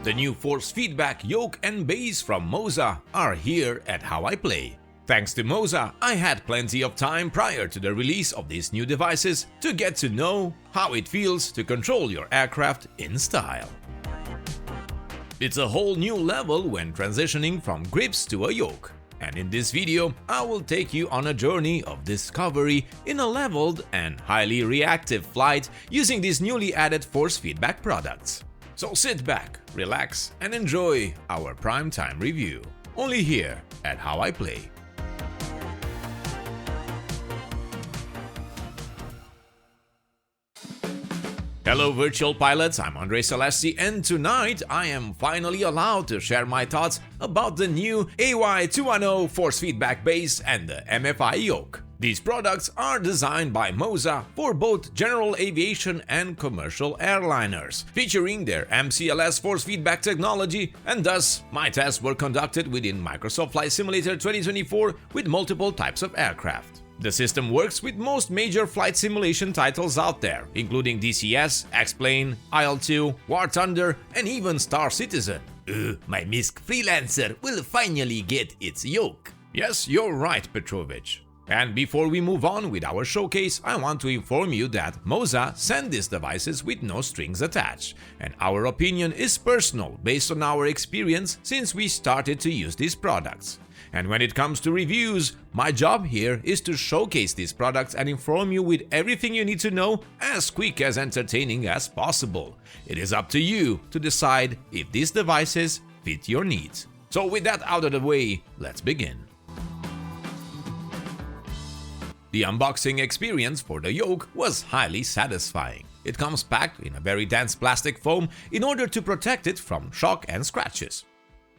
The new force feedback yoke and base from Moza are here at How I Play. Thanks to Moza, I had plenty of time prior to the release of these new devices to get to know how it feels to control your aircraft in style. It's a whole new level when transitioning from grips to a yoke. And in this video, I will take you on a journey of discovery in a leveled and highly reactive flight using these newly added force feedback products. So sit back, relax, and enjoy our primetime review, only here at How I Play. Hello virtual pilots, I'm Andre Celesti, and tonight I am finally allowed to share my thoughts about the new AY210 force feedback base and the MFY Yoke. These products are designed by Moza for both general aviation and commercial airliners, featuring their MCLS force feedback technology, and thus my tests were conducted within Microsoft Flight Simulator 2024 with multiple types of aircraft. The system works with most major flight simulation titles out there, including DCS, X-Plane, IL-2, War Thunder, and even Star Citizen. My MISC Freelancer will finally get its yoke. Yes, you're right, Petrovich. And before we move on with our showcase, I want to inform you that Moza sent these devices with no strings attached, and our opinion is personal based on our experience since we started to use these products. And when it comes to reviews, my job here is to showcase these products and inform you with everything you need to know as quick as entertaining as possible. It is up to you to decide if these devices fit your needs. So with that out of the way, let's begin. The unboxing experience for the yoke was highly satisfying. It comes packed in a very dense plastic foam in order to protect it from shock and scratches.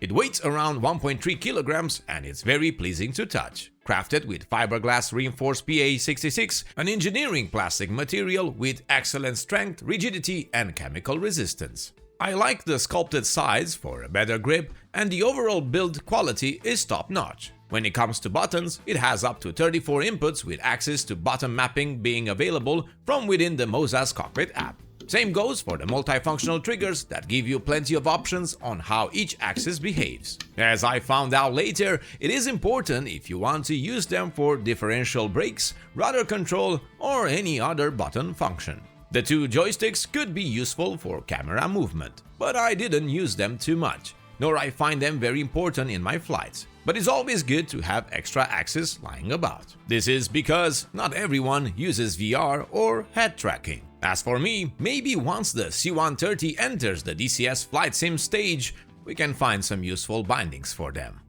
It weighs around 1.3 kilograms and it's very pleasing to touch. Crafted with fiberglass reinforced PA66, an engineering plastic material with excellent strength, rigidity, and chemical resistance. I like the sculpted sides for a better grip, and the overall build quality is top-notch. When it comes to buttons, it has up to 34 inputs with access to button mapping being available from within the Moza's cockpit app. Same goes for the multifunctional triggers that give you plenty of options on how each axis behaves. As I found out later, it is important if you want to use them for differential brakes, rudder control, or any other button function. The two joysticks could be useful for camera movement, but I didn't use them too much, nor I find them very important in my flights. But it's always good to have extra axes lying about. This is because not everyone uses VR or head tracking. As for me, maybe once the C-130 enters the DCS flight sim stage, we can find some useful bindings for them.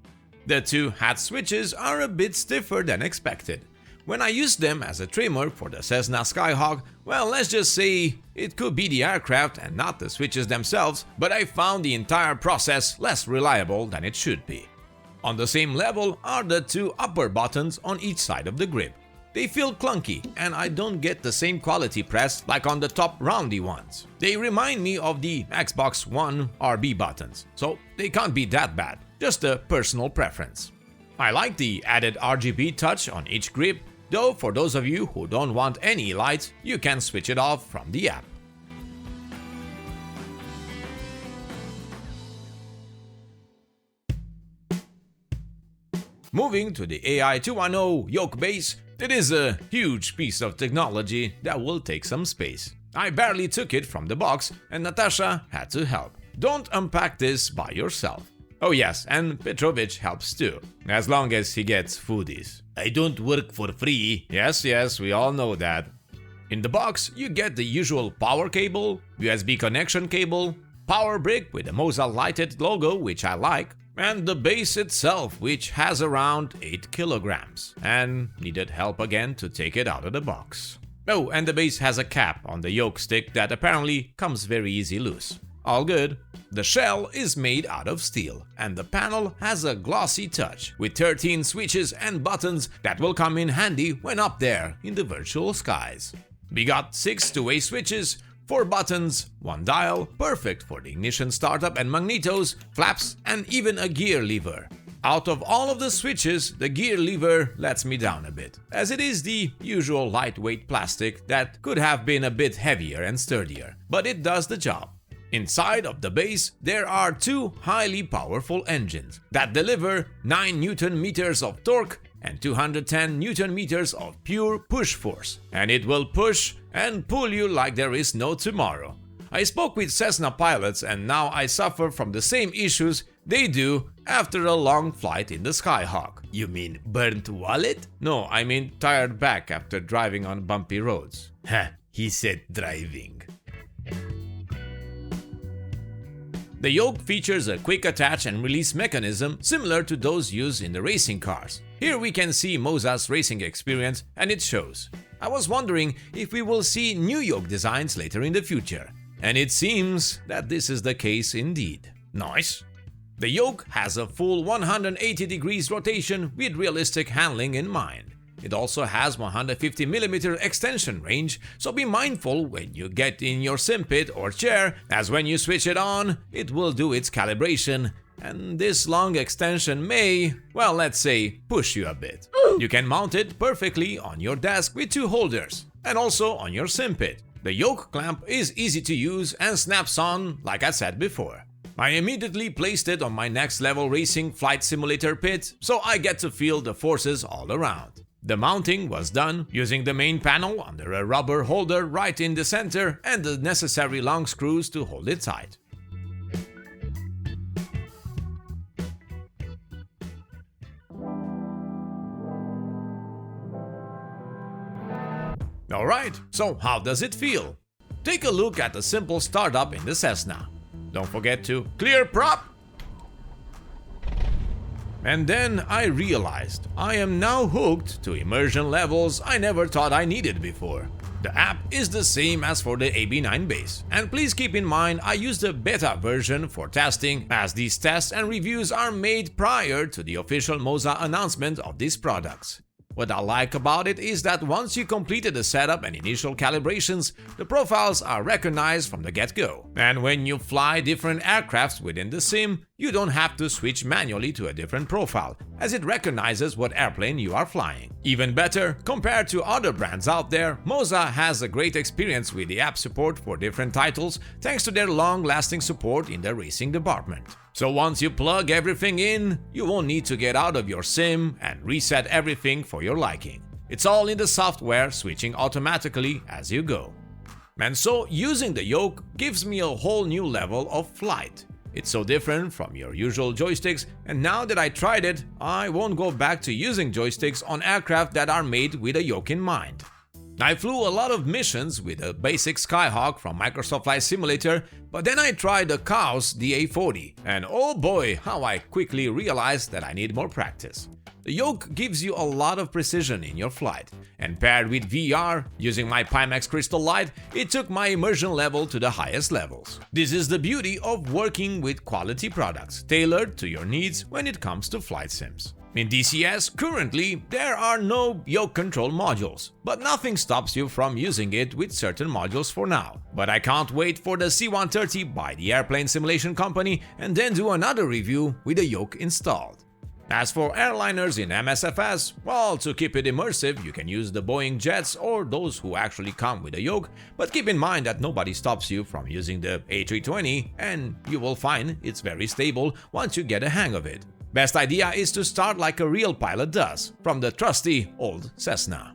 The two hat switches are a bit stiffer than expected. When I used them as a trimmer for the Cessna Skyhawk, well, let's just say it could be the aircraft and not the switches themselves, but I found the entire process less reliable than it should be. On the same level are the two upper buttons on each side of the grip. They feel clunky and I don't get the same quality press like on the top roundy ones. They remind me of the Xbox One RB buttons, so they can't be that bad, just a personal preference. I like the added RGB touch on each grip, though for those of you who don't want any light, you can switch it off from the app. Moving to the AY210 yoke base, it is a huge piece of technology that will take some space. I barely took it from the box and Natasha had to help. Don't unpack this by yourself. Oh yes, and Petrovich helps too, as long as he gets foodies. I don't work for free. Yes, we all know that. In the box, you get the usual power cable, USB connection cable, power brick with the Moza lighted logo, which I like, and the base itself, which has around 8 kilograms, and needed help again to take it out of the box. Oh, and the base has a cap on the yoke stick that apparently comes very easy loose. All good. The shell is made out of steel, and the panel has a glossy touch, with 13 switches and buttons that will come in handy when up there in the virtual skies. We got 6 two-way switches, 4 buttons, 1 dial, perfect for the ignition startup and magnetos, flaps, and even a gear lever. Out of all of the switches, the gear lever lets me down a bit, as it is the usual lightweight plastic that could have been a bit heavier and sturdier, but it does the job. Inside of the base, there are two highly powerful engines that deliver 9 Newton meters of torque and 210 Newton meters of pure push force, and it will push and pull you like there is no tomorrow. I spoke with Cessna pilots and now I suffer from the same issues they do after a long flight in the Skyhawk. You mean burnt wallet? No, I mean tired back after driving on bumpy roads. Ha, he said driving. The yoke features a quick attach and release mechanism similar to those used in the racing cars. Here we can see Moza's racing experience and it shows. I was wondering if we will see new yoke designs later in the future, and it seems that this is the case indeed. Nice! The yoke has a full 180 degrees rotation with realistic handling in mind. It also has 150mm extension range, so be mindful when you get in your sim pit or chair, as when you switch it on, it will do its calibration, and this long extension may, well, let's say, push you a bit. You can mount it perfectly on your desk with two holders, and also on your sim pit. The yoke clamp is easy to use and snaps on like I said before. I immediately placed it on my next level racing flight simulator pit, so I get to feel the forces all around. The mounting was done using the main panel under a rubber holder right in the center and the necessary long screws to hold it tight. Alright, so how does it feel? Take a look at the simple startup in the Cessna. Don't forget to clear prop. And then I realized I am now hooked to immersion levels I never thought I needed before. The app is the same as for the AB9 base, and please keep in mind I used the beta version for testing, as these tests and reviews are made prior to the official Moza announcement of these products. What I like about it is that once you completed the setup and initial calibrations, the profiles are recognized from the get-go. And when you fly different aircrafts within the sim, you don't have to switch manually to a different profile, as it recognizes what airplane you are flying. Even better, compared to other brands out there, Moza has a great experience with the app support for different titles thanks to their long-lasting support in the racing department. So once you plug everything in, you won't need to get out of your sim and reset everything for your liking. It's all in the software, switching automatically as you go. And so using the yoke gives me a whole new level of flight. It's so different from your usual joysticks, and now that I tried it, I won't go back to using joysticks on aircraft that are made with a yoke in mind. I flew a lot of missions with a basic Skyhawk from Microsoft Flight Simulator, but then I tried the Chaos DA40, and oh boy, how I quickly realized that I need more practice. The yoke gives you a lot of precision in your flight, and paired with VR, using my Pimax Crystal Light, it took my immersion level to the highest levels. This is the beauty of working with quality products, tailored to your needs when it comes to flight sims. In DCS, currently, there are no yoke control modules, but nothing stops you from using it with certain modules for now. But I can't wait for the C130 by the Airplane Simulation Company and then do another review with the yoke installed. As for airliners in MSFS, well, to keep it immersive, you can use the Boeing jets or those who actually come with a yoke, but keep in mind that nobody stops you from using the A320, and you will find it's very stable once you get a hang of it. Best idea is to start like a real pilot does, from the trusty old Cessna.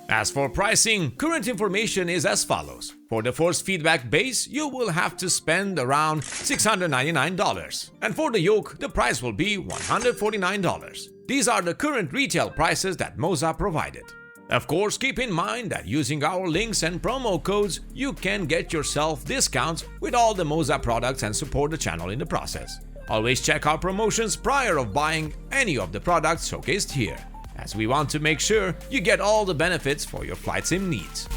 As for pricing, current information is as follows. For the force feedback base, you will have to spend around $699, and for the yoke, the price will be $149. These are the current retail prices that Moza provided. Of course, keep in mind that using our links and promo codes, you can get yourself discounts with all the Moza products and support the channel in the process. Always check our promotions prior of buying any of the products showcased here, as we want to make sure you get all the benefits for your flight sim needs.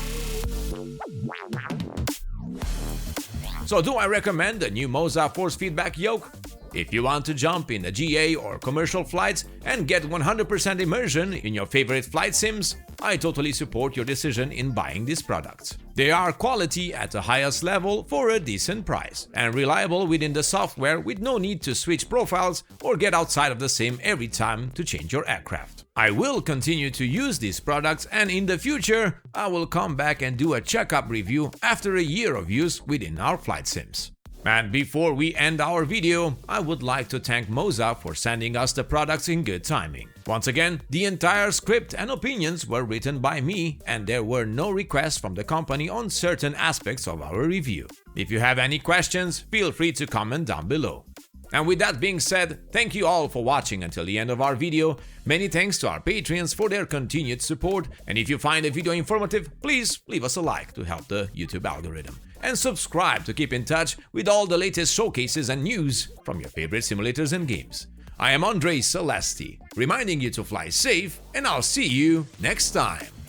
So do I recommend the new Moza force feedback yoke? If you want to jump in the GA or commercial flights and get 100% immersion in your favorite flight sims, I totally support your decision in buying these products. They are quality at the highest level for a decent price, and reliable within the software with no need to switch profiles or get outside of the sim every time to change your aircraft. I will continue to use these products, and in the future, I will come back and do a checkup review after a year of use within our flight sims. And before we end our video, I would like to thank Moza for sending us the products in good timing. Once again, the entire script and opinions were written by me, and there were no requests from the company on certain aspects of our review. If you have any questions, feel free to comment down below. And with that being said, thank you all for watching until the end of our video. Many thanks to our patrons for their continued support, and if you find the video informative, please leave us a like to help the YouTube algorithm. And subscribe to keep in touch with all the latest showcases and news from your favorite simulators and games. I am Andre Celesti, reminding you to fly safe, and I'll see you next time.